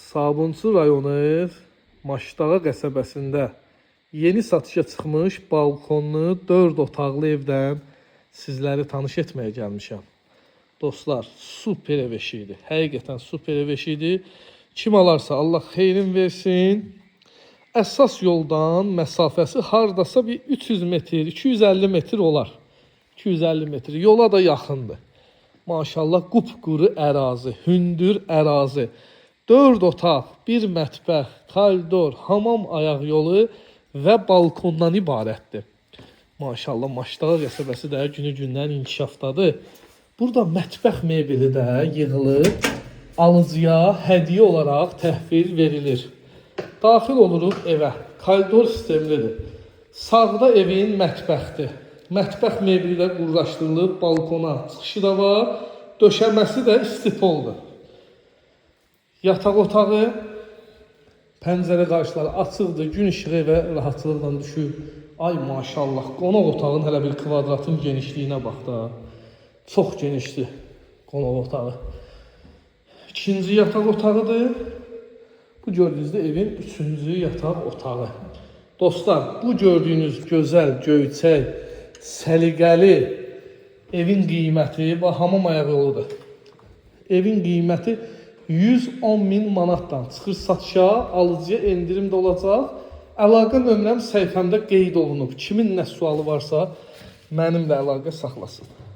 Sabunçu rayonu Maşdağa qəsəbəsində yeni satışa çıxmış balkonlu 4 otaqlı evdən sizləri tanış etməyə gəlmişəm. Dostlar, super ev eşiyidir. Həqiqətən super ev eşiyidir. Kim alarsa Allah xeyrin versin. Əsas yoldan məsafəsi hardasa bir 300 metr, 250 metr olar. 250 metr. Yola da yaxındır. Maşallah qupquru ərazi, hündür ərazi. 4 otaq, 1 mətbəx, koridor, hamam ayaq yolu və balkondan ibarətdir. Maşallah Maşdağa qəsəbəsi də günü-gündən inkişafdadır. Burada mətbəx mebeli də yığılıb alıcıya hədiyyə olaraq təhvil verilir. Daxil oluruq evə. Koridor sistemlidir. Sağda evin mətbəxdir. Mətbəx mebeli də qurlaşdırılıb balkona çıxışı da var. Döşəməsi də istipoldur. Yataq otağı, pəncərə qarşıları açıqdır, gün işığı evə rahatlıqla düşür. Ay maşallah, qonaq otağın hələ bir kvadratın genişliyinə bax da. Çox genişdir qonaq otağı. İkinci yataq otağıdır. Bu gördüyünüz də evin 3-cü yataq otağı. Dostlar, bu gördüyünüz gözəl, göyçək, səliqəli evin qiyməti və hamam ayağı yoludur. Evin qiyməti 110.000 manatdan çıxır satışa, alıcıya endirim də olacaq. Əlaqə nömrəm səhifəmdə qeyd olunub. Kimin nə sualı varsa mənimlə əlaqə saxlasın.